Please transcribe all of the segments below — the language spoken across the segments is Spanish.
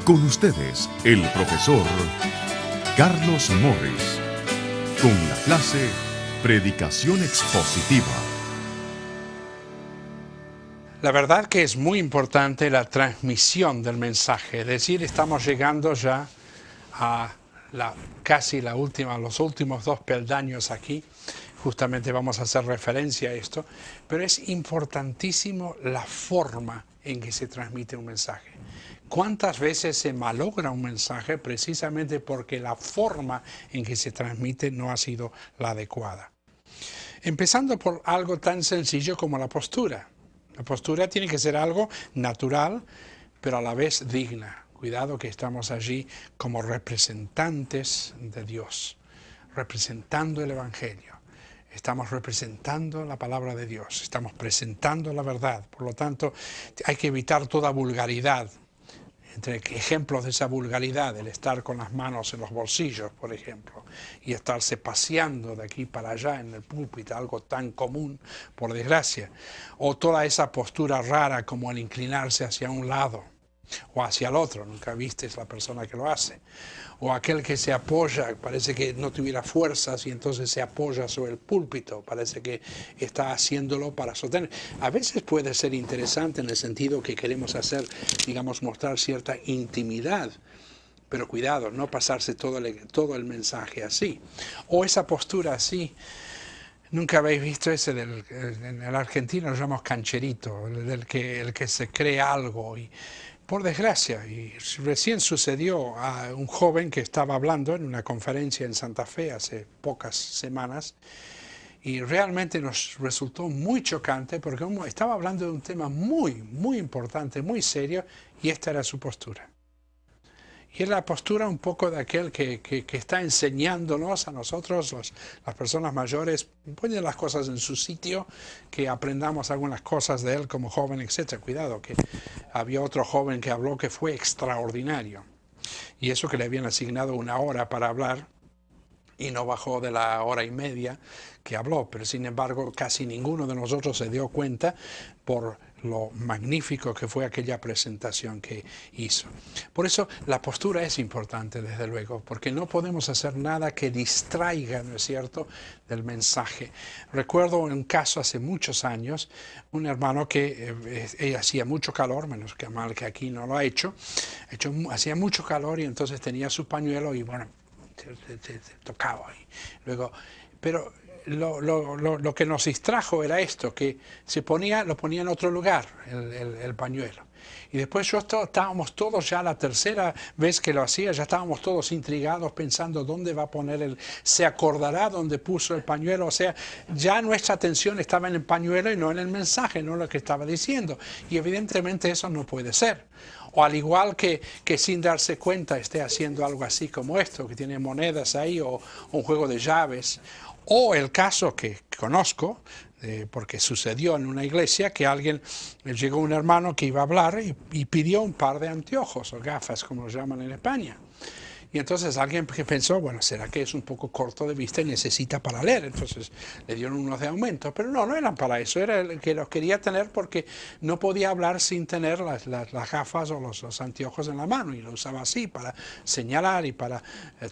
Con ustedes, el profesor Carlos Morris, con la clase Predicación Expositiva. La verdad que es muy importante la transmisión del mensaje, es decir, estamos llegando ya a los últimos 2 peldaños aquí. Justamente vamos a hacer referencia a esto, pero es importantísimo la forma en que se transmite un mensaje. ¿Cuántas veces se malogra un mensaje precisamente porque la forma en que se transmite no ha sido la adecuada? Empezando por algo tan sencillo como la postura. La postura tiene que ser algo natural, pero a la vez digna. Cuidado que estamos allí como representantes de Dios, representando el Evangelio. Estamos representando la palabra de Dios, estamos presentando la verdad. Por lo tanto, hay que evitar toda vulgaridad. Entre ejemplos de esa vulgaridad, el estar con las manos en los bolsillos, por ejemplo, y estarse paseando de aquí para allá en el púlpito, algo tan común, por desgracia. O toda esa postura rara como el inclinarse hacia un lado o hacia el otro, nunca vistes la persona que lo hace. O aquel que se apoya, parece que no tuviera fuerzas y entonces se apoya sobre el púlpito, parece que está haciéndolo para sostener. A veces puede ser interesante en el sentido que queremos hacer, digamos, mostrar cierta intimidad, pero cuidado, no pasarse todo el mensaje así. O esa postura así. Nunca habéis visto ese en el argentino lo llamamos cancherito, el que se cree algo. Y por desgracia, y recién sucedió a un joven que estaba hablando en una conferencia en Santa Fe hace pocas semanas, y realmente nos resultó muy chocante porque estaba hablando de un tema muy importante, muy serio, y esta era su postura. Y es la postura un poco de aquel que está enseñándonos a nosotros, las personas mayores, pone las cosas en su sitio, que aprendamos algunas cosas de él como joven, etc. Cuidado, que había otro joven que habló que fue extraordinario. Y eso que le habían asignado 1 hora para hablar, y no bajó de la 1 hora y media que habló, pero sin embargo casi ninguno de nosotros se dio cuenta por lo magnífico que fue aquella presentación que hizo. Por eso la postura es importante, desde luego, porque no podemos hacer nada que distraiga, ¿no es cierto?, del mensaje. Recuerdo un caso hace muchos años, un hermano que hacía mucho calor, menos que mal que aquí no lo ha hecho, hacía mucho calor y entonces tenía su pañuelo y bueno, se tocaba y luego, pero lo que nos distrajo era esto, que lo ponía en otro lugar el pañuelo. Y después estábamos todos ya la tercera vez que lo hacía, ya estábamos todos intrigados pensando dónde va a poner se acordará dónde puso el pañuelo, o sea, ya nuestra atención estaba en el pañuelo y no en el mensaje, no en lo que estaba diciendo. Y evidentemente eso no puede ser. O al igual que sin darse cuenta esté haciendo algo así como esto, que tiene monedas ahí, o un juego de llaves. O el caso que conozco, porque sucedió en una iglesia, que llegó un hermano que iba a hablar y pidió un par de anteojos o gafas, como los llaman en España. Y entonces alguien que pensó, bueno, será que es un poco corto de vista y necesita para leer. Entonces le dieron unos de aumento. Pero no eran para eso, era el que los quería tener porque no podía hablar sin tener las gafas o los anteojos en la mano. Y lo usaba así para señalar y para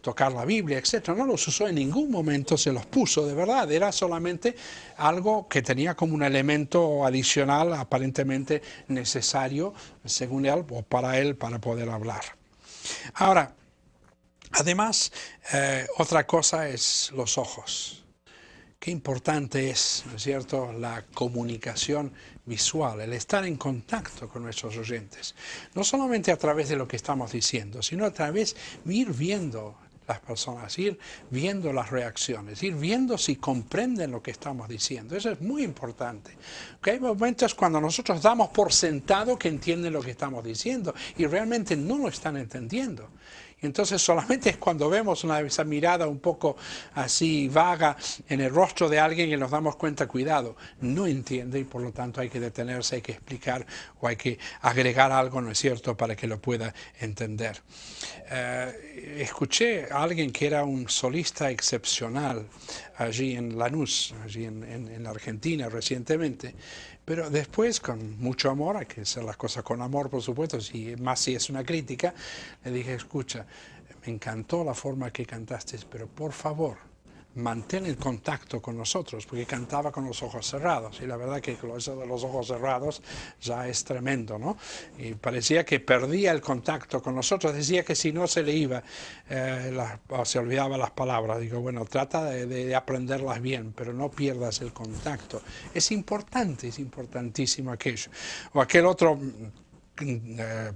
tocar la Biblia, etc. No los usó en ningún momento, se los puso de verdad. Era solamente algo que tenía como un elemento adicional aparentemente necesario, según él, o para él, para poder hablar. Ahora, además, otra cosa es los ojos. Qué importante es, ¿no es cierto?, la comunicación visual, el estar en contacto con nuestros oyentes. No solamente a través de lo que estamos diciendo, sino a través de ir viendo las personas, ir viendo las reacciones, ir viendo si comprenden lo que estamos diciendo. Eso es muy importante. Porque hay momentos cuando nosotros damos por sentado que entienden lo que estamos diciendo y realmente no lo están entendiendo. Y entonces solamente es cuando vemos esa mirada un poco así vaga en el rostro de alguien que nos damos cuenta, cuidado, no entiende y por lo tanto hay que detenerse, hay que explicar o hay que agregar algo, ¿no es cierto?, para que lo pueda entender. Escuché a alguien que era un solista excepcional allí en Lanús, allí en Argentina recientemente, Pero después, con mucho amor, hay que hacer las cosas con amor, por supuesto, más si es una crítica, le dije, escucha, me encantó la forma que cantaste, pero por favor, mantén el contacto con nosotros, porque cantaba con los ojos cerrados, y la verdad que eso de los ojos cerrados ya es tremendo, ¿no? Y parecía que perdía el contacto con nosotros, decía que si no se le iba, o se olvidaba las palabras. Digo, bueno, trata de aprenderlas bien, pero no pierdas el contacto. Es importante, es importantísimo aquello. O aquel otro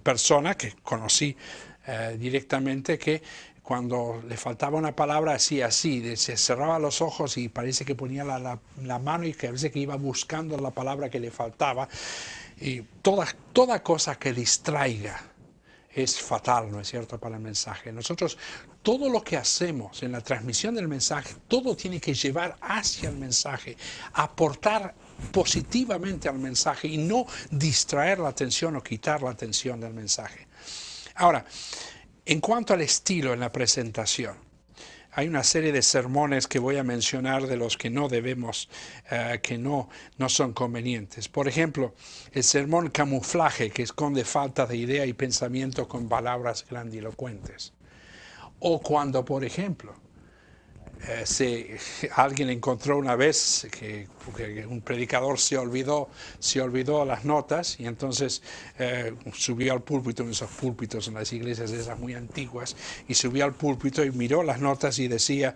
persona que conocí directamente, que cuando le faltaba una palabra hacía así, se cerraba los ojos y parece que ponía la mano y que a veces que iba buscando la palabra que le faltaba. Y toda cosa que distraiga es fatal, ¿no es cierto?, para el mensaje. Nosotros, todo lo que hacemos en la transmisión del mensaje, todo tiene que llevar hacia el mensaje, aportar positivamente al mensaje y no distraer la atención o quitar la atención del mensaje. Ahora, en cuanto al estilo en la presentación, hay una serie de sermones que voy a mencionar de los que no debemos, que no son convenientes. Por ejemplo, el sermón camuflaje, que esconde falta de idea y pensamiento con palabras grandilocuentes. O cuando, por ejemplo, alguien encontró una vez que un predicador se olvidó las notas y entonces subió al púlpito, en esos púlpitos en las iglesias esas muy antiguas, y subió al púlpito y miró las notas y decía,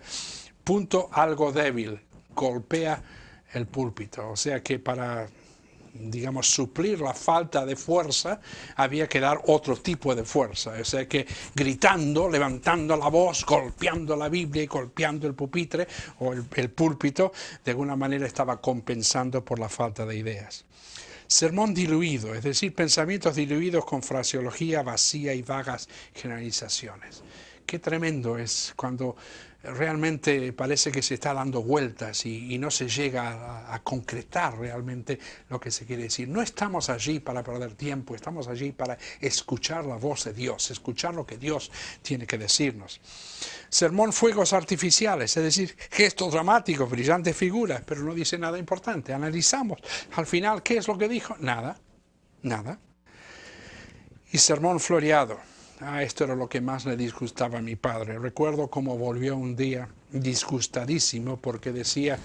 punto algo débil, golpea el púlpito. O sea que para, digamos, suplir la falta de fuerza, había que dar otro tipo de fuerza. O sea que gritando, levantando la voz, golpeando la Biblia y golpeando el pupitre o el púlpito, de alguna manera estaba compensando por la falta de ideas. Sermón diluido, es decir, pensamientos diluidos con fraseología vacía y vagas generalizaciones. Qué tremendo es cuando realmente parece que se está dando vueltas y no se llega a concretar realmente lo que se quiere decir. No estamos allí para perder tiempo, estamos allí para escuchar la voz de Dios, escuchar lo que Dios tiene que decirnos. Sermón fuegos artificiales, es decir, gestos dramáticos, brillantes figuras, pero no dice nada importante. Analizamos al final qué es lo que dijo, nada. Y sermón floreado. Esto era lo que más le disgustaba a mi padre. Recuerdo cómo volvió un día disgustadísimo porque decía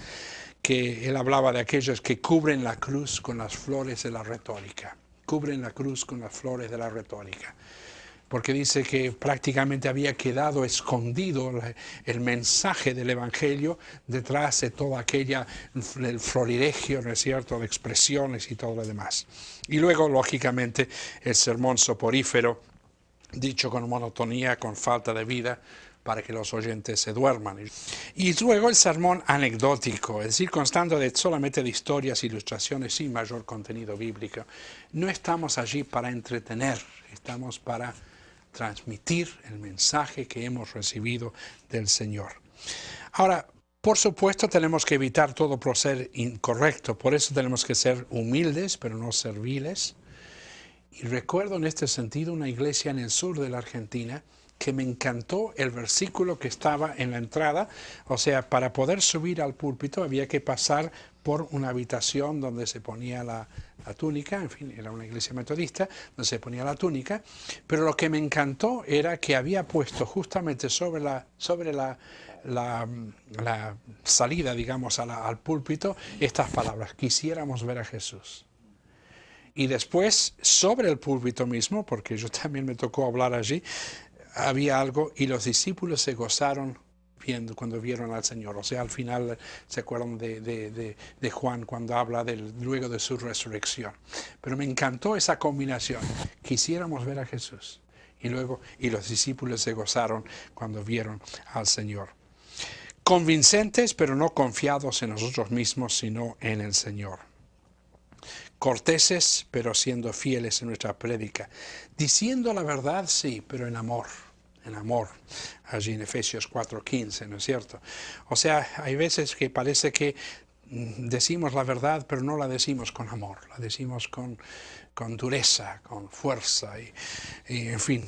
que él hablaba de aquellos que cubren la cruz con las flores de la retórica. Cubren la cruz con las flores de la retórica. Porque dice que prácticamente había quedado escondido el mensaje del Evangelio detrás de todo el florilegio, ¿no es cierto?, de expresiones y todo lo demás. Y luego, lógicamente, el sermón soporífero, dicho con monotonía, con falta de vida, para que los oyentes se duerman. Y luego el sermón anecdótico, es decir, constando solamente de historias, ilustraciones sin mayor contenido bíblico. No estamos allí para entretener, estamos para transmitir el mensaje que hemos recibido del Señor. Ahora, por supuesto, tenemos que evitar todo proceder incorrecto, por eso tenemos que ser humildes, pero no serviles. Y recuerdo en este sentido una iglesia en el sur de la Argentina que me encantó el versículo que estaba en la entrada. O sea, para poder subir al púlpito había que pasar por una habitación donde se ponía la túnica, en fin, era una iglesia metodista, donde se ponía la túnica, pero lo que me encantó era que había puesto justamente sobre la salida, digamos, al púlpito, estas palabras: quisiéramos ver a Jesús. Y después, sobre el púlpito mismo, porque yo también me tocó hablar allí, había algo, y los discípulos se gozaron cuando vieron al Señor. O sea, al final se acuerdan de Juan cuando habla luego de su resurrección. Pero me encantó esa combinación. Quisiéramos ver a Jesús. Y los discípulos se gozaron cuando vieron al Señor. Convincentes, pero no confiados en nosotros mismos, sino en el Señor. Corteses, pero siendo fieles en nuestra prédica. Diciendo la verdad, sí, pero en amor. En amor. Allí en Efesios 4:15, ¿no es cierto? O sea, hay veces que parece que decimos la verdad, pero no la decimos con amor, la decimos con dureza, con fuerza y, en fin,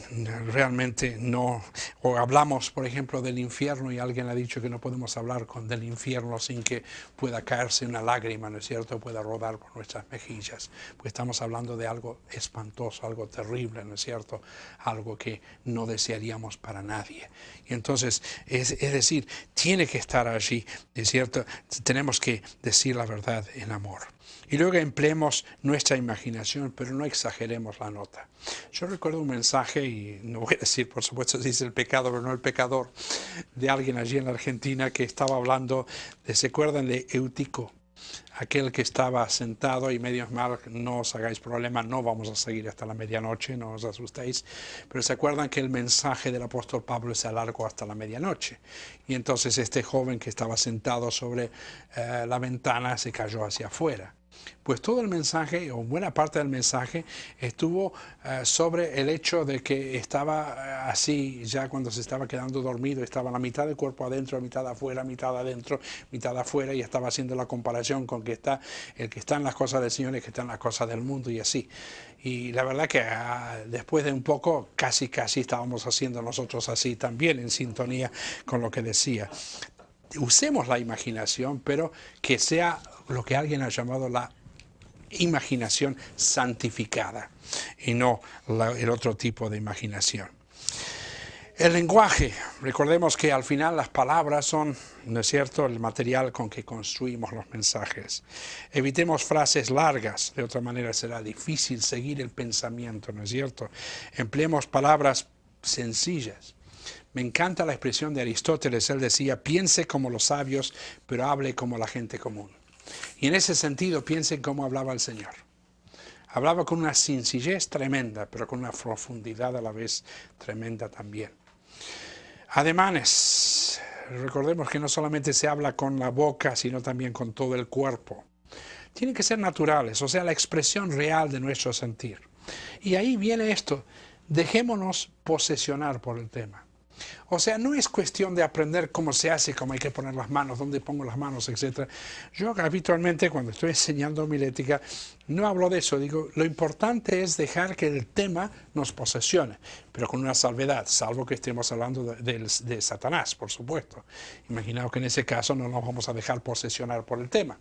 realmente no. O hablamos, por ejemplo, del infierno y alguien ha dicho que no podemos hablar del infierno sin que pueda caerse una lágrima, ¿no es cierto?, pueda rodar por nuestras mejillas, pues estamos hablando de algo espantoso, algo terrible, ¿no es cierto?, algo que no desearíamos para nadie. Y entonces, es decir, tiene que estar allí, ¿es cierto?, tenemos que decir la verdad en amor. Y luego empleemos nuestra imaginación, pero no exageremos la nota. Yo recuerdo un mensaje, y no voy a decir, por supuesto, si es el pecado, pero no el pecador, de alguien allí en la Argentina que estaba hablando, ¿se acuerdan de Eutico? Aquel que estaba sentado, y medio mal, no os hagáis problema, no vamos a seguir hasta la medianoche, no os asustéis, pero se acuerdan que el mensaje del apóstol Pablo se alargó hasta la medianoche, y entonces este joven que estaba sentado sobre la ventana se cayó hacia afuera. Pues todo el mensaje, o buena parte del mensaje, estuvo sobre el hecho de que estaba así, ya cuando se estaba quedando dormido, estaba la mitad del cuerpo adentro, mitad afuera, mitad adentro, mitad afuera, y estaba haciendo la comparación con que está el que está en las cosas del Señor y el que está en las cosas del mundo, y así. Y la verdad que después de un poco, casi estábamos haciendo nosotros así también, en sintonía con lo que decía. Usemos la imaginación, pero que sea lo que alguien ha llamado la imaginación santificada y no el otro tipo de imaginación. El lenguaje, recordemos que al final las palabras son, ¿no es cierto?, el material con que construimos los mensajes. Evitemos frases largas, de otra manera será difícil seguir el pensamiento, ¿no es cierto? Empleemos palabras sencillas. Me encanta la expresión de Aristóteles, él decía, piense como los sabios, pero hable como la gente común. Y en ese sentido, piensen cómo hablaba el Señor. Hablaba con una sencillez tremenda, pero con una profundidad a la vez tremenda también. Ademanes. Recordemos que no solamente se habla con la boca, sino también con todo el cuerpo. Tienen que ser naturales, o sea, la expresión real de nuestro sentir. Y ahí viene esto, dejémonos posesionar por el tema. O sea, no es cuestión de aprender cómo se hace, cómo hay que poner las manos, dónde pongo las manos, etc. Yo habitualmente cuando estoy enseñando homilética no hablo de eso, digo, lo importante es dejar que el tema nos posesione, pero con una salvedad, salvo que estemos hablando de Satanás, por supuesto. Imaginaos que en ese caso no nos vamos a dejar posesionar por el tema.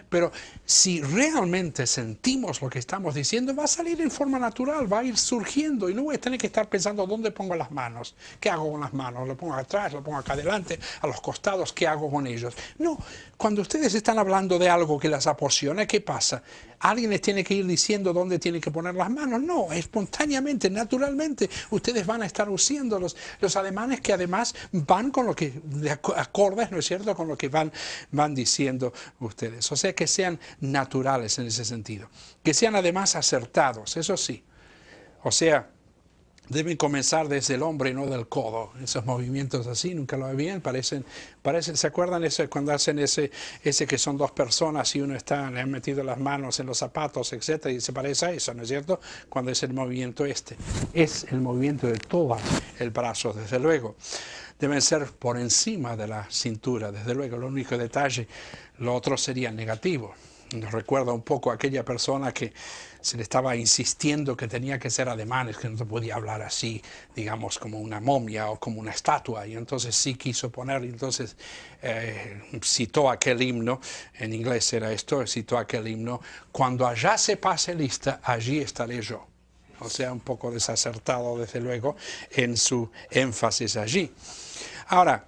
Pero si realmente sentimos lo que estamos diciendo, va a salir en forma natural, va a ir surgiendo y no voy a tener que estar pensando dónde pongo las manos, qué hago con las manos, lo pongo atrás, lo pongo acá adelante, a los costados, ¿qué hago con ellos? No, cuando ustedes están hablando de algo que las apasiona, ¿qué pasa? ¿Alguien les tiene que ir diciendo dónde tienen que poner las manos? No, espontáneamente, naturalmente, ustedes van a estar usando los ademanes que además van con lo que, de acordes, ¿no es cierto?, con lo que van diciendo ustedes. O sea, que sean naturales en ese sentido. Que sean además acertados, eso sí. O sea, deben comenzar desde el hombro y no del codo. Esos movimientos así, nunca lo ven, parecen, ¿se acuerdan eso, cuando hacen ese que son dos personas y uno está, le han metido las manos en los zapatos, etcétera, y se parece a eso, ¿no es cierto? Cuando es el movimiento es el movimiento de todo el brazo, desde luego. Deben ser por encima de la cintura, desde luego, el único detalle, lo otro sería negativo. Nos recuerda un poco a aquella persona que se le estaba insistiendo que tenía que ser ademanes, que no se podía hablar así, digamos, como una momia o como una estatua, y entonces sí quiso poner, entonces citó aquel himno, en inglés era esto, citó aquel himno, cuando allá se pase lista, allí estaré yo. O sea, un poco desacertado, desde luego, en su énfasis allí. Ahora,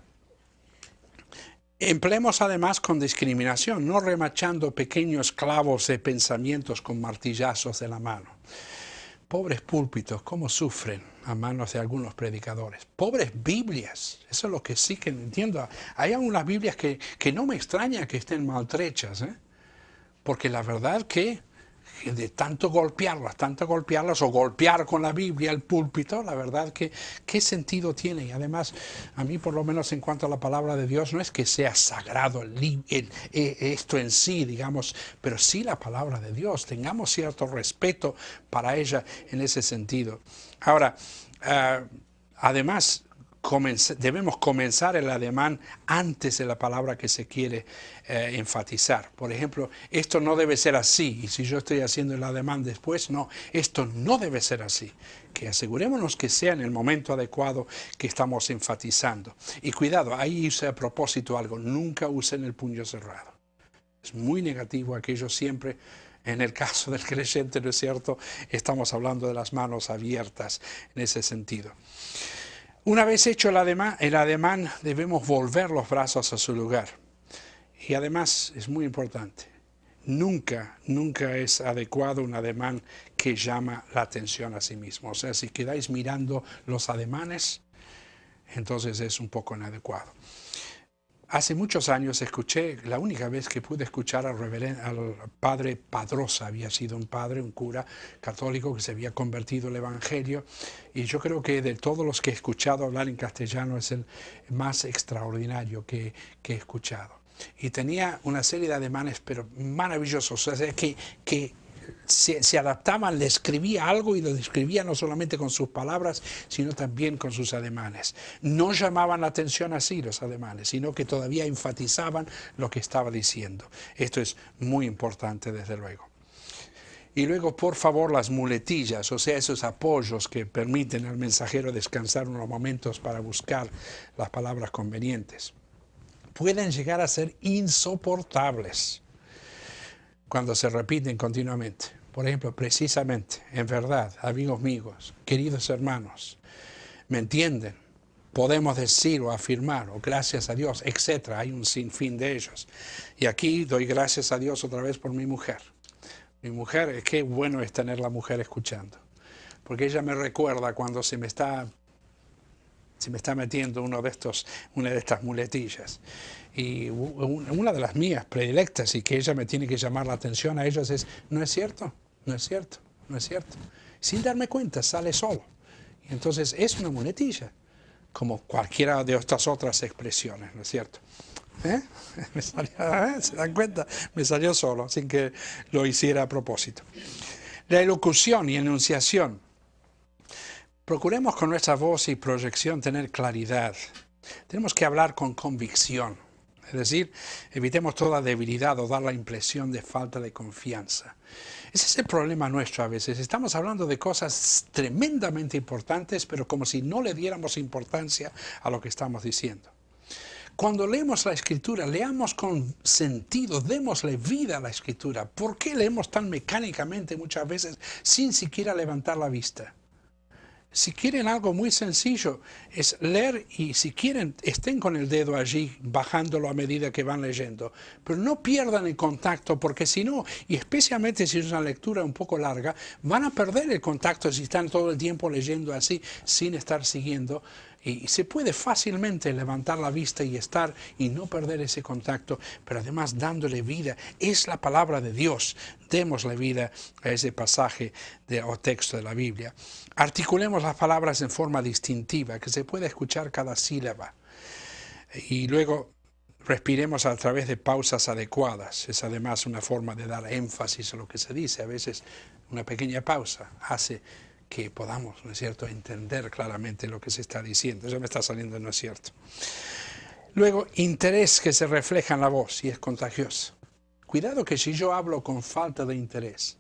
empleemos además con discriminación, no remachando pequeños clavos de pensamientos con martillazos de la mano. Pobres púlpitos, cómo sufren a manos de algunos predicadores. Pobres Biblias, eso es lo que sí que entiendo. Hay algunas Biblias que no me extraña que estén maltrechas, porque la verdad que de tanto golpearlas o golpear con la Biblia el púlpito, la verdad que qué sentido tiene. Y además, a mí por lo menos en cuanto a la palabra de Dios, no es que sea sagrado esto en sí, digamos, pero sí la palabra de Dios, tengamos cierto respeto para ella en ese sentido. Ahora, además, debemos comenzar el ademán antes de la palabra que se quiere enfatizar. Por ejemplo, esto no debe ser así, y si yo estoy haciendo el ademán después, no, esto no debe ser así. Que asegurémonos que sea en el momento adecuado que estamos enfatizando. Y cuidado, ahí hice a propósito algo, nunca usen el puño cerrado. Es muy negativo aquello siempre. En el caso del creyente, ¿no es cierto? Estamos hablando de las manos abiertas en ese sentido. Una vez hecho el ademán, debemos volver los brazos a su lugar. Y además, es muy importante, nunca es adecuado un ademán que llama la atención a sí mismo. O sea, si quedáis mirando los ademanes, entonces es un poco inadecuado. Hace muchos años escuché, la única vez que pude escuchar al padre Padrosa, había sido un padre, un cura católico que se había convertido al Evangelio, y yo creo que de todos los que he escuchado hablar en castellano es el más extraordinario que he escuchado. Y tenía una serie de ademanes, pero maravillosos, o sea, que se adaptaban, le escribía algo y lo describía no solamente con sus palabras, sino también con sus ademanes. No llamaban la atención así los ademanes, sino que todavía enfatizaban lo que estaba diciendo. Esto es muy importante, desde luego. Y luego, por favor, las muletillas, o sea, esos apoyos que permiten al mensajero descansar unos momentos para buscar las palabras convenientes, pueden llegar a ser insoportables cuando se repiten continuamente. Por ejemplo, precisamente, en verdad, amigos míos, queridos hermanos, ¿me entienden? Podemos decir o afirmar, o gracias a Dios, etc. Hay un sinfín de ellos. Y aquí doy gracias a Dios otra vez por mi mujer. Mi mujer, qué bueno es tener la mujer escuchando. Porque ella me recuerda cuando se me está metiendo una de estas muletillas. Y una de las mías predilectas y que ella me tiene que llamar la atención a ellas es, no es cierto, no es cierto, no es cierto. Sin darme cuenta, sale solo. Y entonces es una muletilla, como cualquiera de estas otras expresiones, ¿no es cierto? ¿Se dan cuenta? Me salió solo, sin que lo hiciera a propósito. La elocución y enunciación. Procuremos con nuestra voz y proyección tener claridad. Tenemos que hablar con convicción. Es decir, evitemos toda debilidad o dar la impresión de falta de confianza. Ese es el problema nuestro a veces. Estamos hablando de cosas tremendamente importantes, pero como si no le diéramos importancia a lo que estamos diciendo. Cuando leemos la Escritura, leamos con sentido, démosle vida a la Escritura. ¿Por qué leemos tan mecánicamente muchas veces sin siquiera levantar la vista? Si quieren algo muy sencillo, es leer y si quieren, estén con el dedo allí, bajándolo a medida que van leyendo. Pero no pierdan el contacto, porque si no, y especialmente si es una lectura un poco larga, van a perder el contacto si están todo el tiempo leyendo así, sin estar siguiendo. Y se puede fácilmente levantar la vista y estar y no perder ese contacto, pero además dándole vida. Es la palabra de Dios. Démosle vida a ese pasaje o texto de la Biblia. Articulemos las palabras en forma distintiva, que se pueda escuchar cada sílaba. Y luego respiremos a través de pausas adecuadas. Es además una forma de dar énfasis a lo que se dice. A veces una pequeña pausa hace que podamos, ¿no es cierto?, entender claramente lo que se está diciendo. Eso me está saliendo, ¿no es cierto? Luego, interés que se refleja en la voz y es contagioso. Cuidado que si yo hablo con falta de interés,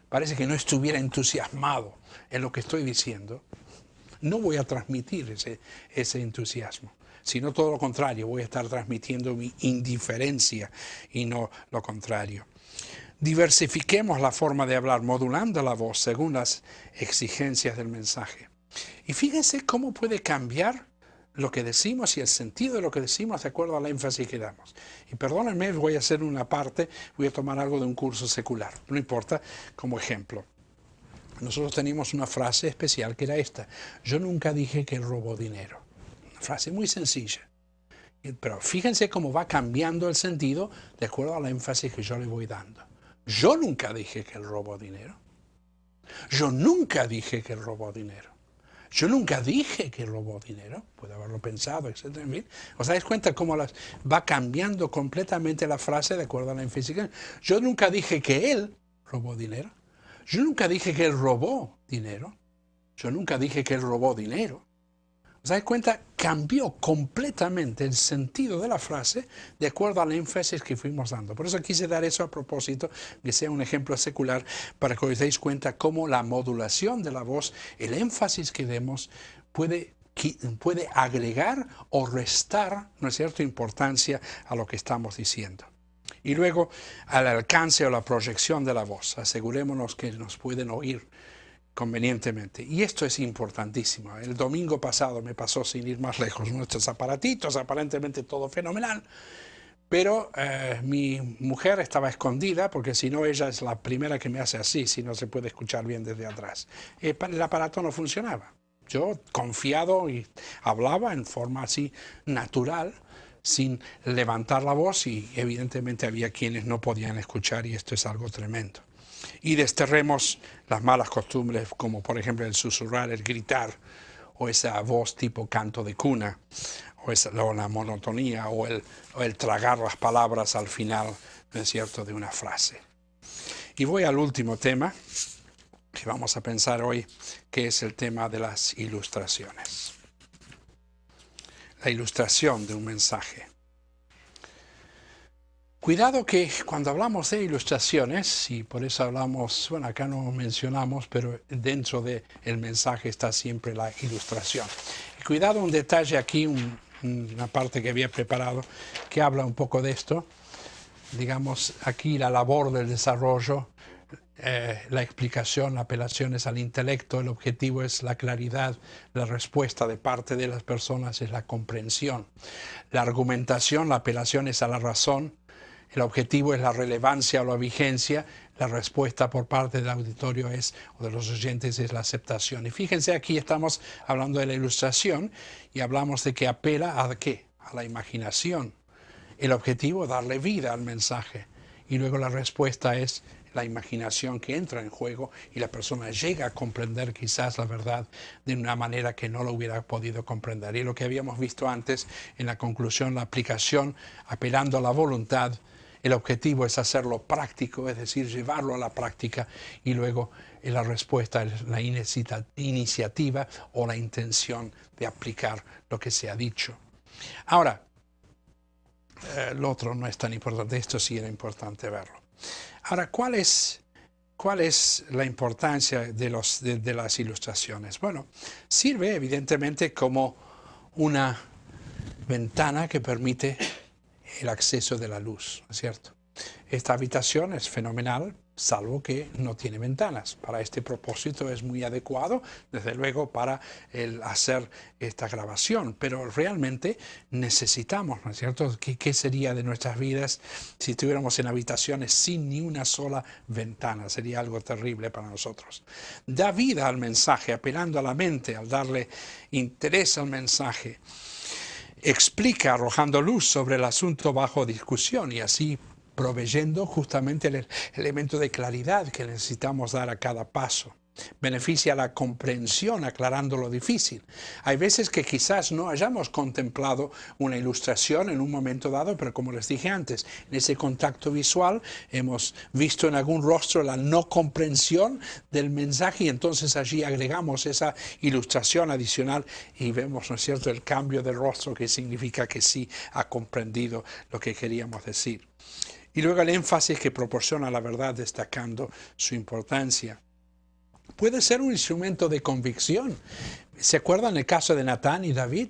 parece que no estuviera entusiasmado en lo que estoy diciendo, no voy a transmitir ese entusiasmo, sino todo lo contrario, voy a estar transmitiendo mi indiferencia y no lo contrario. Diversifiquemos la forma de hablar, modulando la voz según las exigencias del mensaje. Y fíjense cómo puede cambiar lo que decimos y el sentido de lo que decimos de acuerdo al énfasis que damos. Y perdónenme, voy a hacer una parte, voy a tomar algo de un curso secular, no importa, como ejemplo. Nosotros teníamos una frase especial que era esta: yo nunca dije que él robó dinero. Una frase muy sencilla. Pero fíjense cómo va cambiando el sentido de acuerdo al énfasis que yo le voy dando. Yo nunca dije que él robó dinero. Yo nunca dije que él robó dinero. Yo nunca dije que él robó dinero. Puede haberlo pensado, etc. En fin, ¿os dais cuenta cómo va cambiando completamente la frase de acuerdo a la énfasis? Yo nunca dije que él robó dinero. Yo nunca dije que él robó dinero. Yo nunca dije que él robó dinero. ¿Os dais cuenta? Cambió completamente el sentido de la frase de acuerdo al énfasis que fuimos dando. Por eso quise dar eso a propósito, que sea un ejemplo secular, para que os deis cuenta cómo la modulación de la voz, el énfasis que demos, puede agregar o restar, ¿no es cierto?, importancia a lo que estamos diciendo. Y luego, al alcance o la proyección de la voz, asegurémonos que nos pueden oír convenientemente. Y esto es importantísimo. El domingo pasado me pasó, sin ir más lejos, nuestros aparatitos, aparentemente todo fenomenal, pero mi mujer estaba escondida, porque si no, ella es la primera que me hace así, si no se puede escuchar bien desde atrás. El aparato no funcionaba. Yo, confiado, y hablaba en forma así natural, sin levantar la voz, y evidentemente había quienes no podían escuchar, y esto es algo tremendo. Y desterremos las malas costumbres, como por ejemplo el susurrar, el gritar, o esa voz tipo canto de cuna, o la monotonía, o el tragar las palabras al final, ¿no es cierto?, de una frase. Y voy al último tema que vamos a pensar hoy, que es el tema de las ilustraciones. La ilustración de un mensaje. Cuidado que cuando hablamos de ilustraciones, y por eso hablamos, bueno, acá no mencionamos, pero dentro del mensaje está siempre la ilustración. Cuidado, un detalle aquí, una parte que había preparado, que habla un poco de esto. Digamos, aquí la labor del desarrollo, la explicación, la apelación es al intelecto, el objetivo es la claridad, la respuesta de parte de las personas es la comprensión. La argumentación, la apelación es a la razón. El objetivo es la relevancia o la vigencia, la respuesta por parte del auditorio o de los oyentes es la aceptación. Y fíjense, aquí estamos hablando de la ilustración y hablamos de que apela ¿a qué? A la imaginación. El objetivo es darle vida al mensaje y luego la respuesta es la imaginación que entra en juego y la persona llega a comprender quizás la verdad de una manera que no lo hubiera podido comprender. Y lo que habíamos visto antes en la conclusión, la aplicación, apelando a la voluntad. El objetivo es hacerlo práctico, es decir, llevarlo a la práctica, y luego la respuesta es la iniciativa o la intención de aplicar lo que se ha dicho. Ahora, lo otro no es tan importante, esto sí era importante verlo. Ahora, ¿cuál es la importancia de las ilustraciones? Bueno, sirve evidentemente como una ventana que permite el acceso de la luz, ¿no es cierto? Esta habitación es fenomenal, salvo que no tiene ventanas. Para este propósito es muy adecuado, desde luego, para hacer esta grabación, pero realmente necesitamos, ¿no es cierto? ¿Qué sería de nuestras vidas si estuviéramos en habitaciones sin ni una sola ventana? Sería algo terrible para nosotros. Da vida al mensaje, apelando a la mente, al darle interés al mensaje. Explica, arrojando luz sobre el asunto bajo discusión y así proveyendo justamente el elemento de claridad que necesitamos dar a cada paso. Beneficia la comprensión aclarando lo difícil. Hay veces que quizás no hayamos contemplado una ilustración en un momento dado, pero como les dije antes, en ese contacto visual hemos visto en algún rostro la no comprensión del mensaje y entonces allí agregamos esa ilustración adicional y vemos, ¿no es cierto?, el cambio del rostro, que significa que sí ha comprendido lo que queríamos decir. Y luego el énfasis que proporciona la verdad, destacando su importancia. Puede ser un instrumento de convicción. ¿Se acuerdan el caso de Natán y David?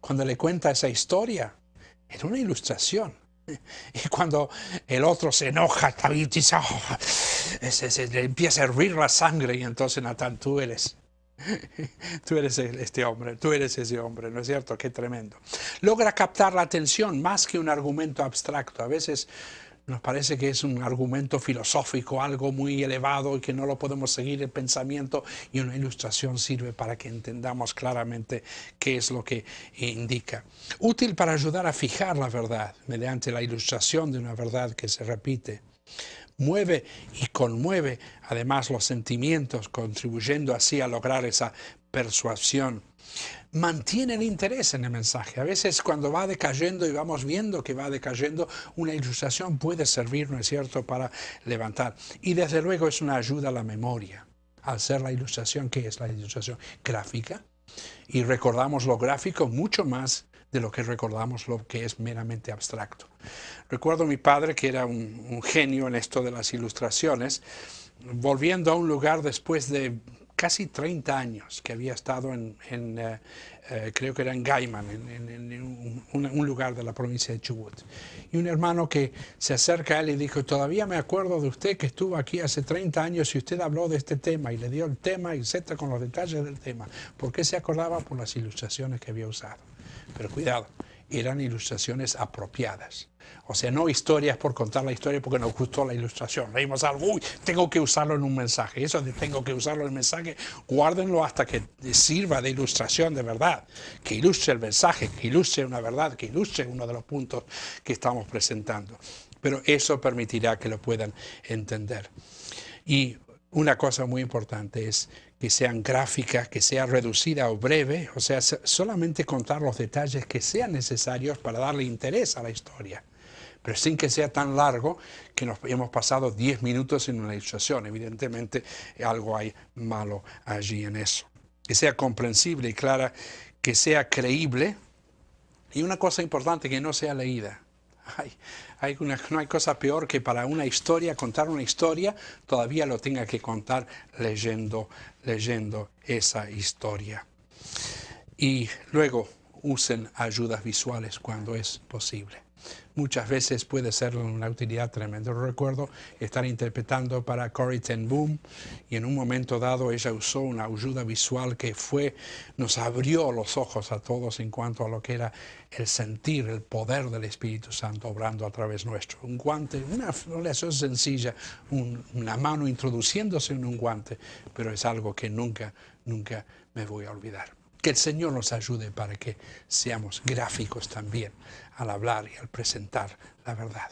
Cuando le cuenta esa historia, era una ilustración. Y cuando el otro se enoja, David dice, le empieza a hervir la sangre, y entonces Natán, tú eres este hombre, tú eres ese hombre, ¿no es cierto? Qué tremendo. Logra captar la atención más que un argumento abstracto. A veces nos parece que es un argumento filosófico, algo muy elevado y que no lo podemos seguir el pensamiento, y una ilustración sirve para que entendamos claramente qué es lo que indica. Útil para ayudar a fijar la verdad mediante la ilustración de una verdad que se repite. Mueve y conmueve además los sentimientos, contribuyendo así a lograr esa persuasión. Mantiene el interés en el mensaje. A veces cuando va decayendo y vamos viendo que va decayendo, una ilustración puede servir, ¿no es cierto?, para levantar. Y desde luego es una ayuda a la memoria. Al ser la ilustración, ¿qué es la ilustración? Gráfica. y recordamos lo gráfico mucho más de lo que recordamos lo que es meramente abstracto. Recuerdo a mi padre, que era un genio en esto de las ilustraciones, volviendo a un lugar después de casi 30 años que había estado creo que era en Gaiman, en un lugar de la provincia de Chubut. Y un hermano que se acerca a él y dijo: todavía me acuerdo de usted, que estuvo aquí hace 30 años y usted habló de este tema, y le dio el tema, etcétera, con los detalles del tema. ¿Por qué se acordaba? Por las ilustraciones que había usado. Pero cuidado, eran ilustraciones apropiadas. O sea, no historias por contar la historia porque nos gustó la ilustración. Leímos algo, uy, tengo que usarlo en un mensaje. Eso de tengo que usarlo en el mensaje, guárdenlo hasta que sirva de ilustración de verdad. Que ilustre el mensaje, que ilustre una verdad, que ilustre uno de los puntos que estamos presentando. Pero eso permitirá que lo puedan entender. Y una cosa muy importante es que sean gráficas, que sea reducida o breve, o sea, solamente contar los detalles que sean necesarios para darle interés a la historia, pero sin que sea tan largo que nos hemos pasado 10 minutos en una ilustración. Evidentemente algo hay malo allí en eso. Que sea comprensible y clara, que sea creíble, y una cosa importante, que no sea leída. No hay cosa peor que para una historia, contar una historia, todavía lo tenga que contar leyendo esa historia. Y luego usen ayudas visuales cuando es posible. Muchas veces puede ser una utilidad tremenda. Recuerdo estar interpretando para Corrie ten Boom, y en un momento dado ella usó una ayuda visual que nos abrió los ojos a todos en cuanto a lo que era el sentir, el poder del Espíritu Santo obrando a través nuestro. Un guante, una relación sencilla, una mano introduciéndose en un guante, pero es algo que nunca me voy a olvidar. Que el Señor nos ayude para que seamos gráficos también al hablar y al presentar la verdad.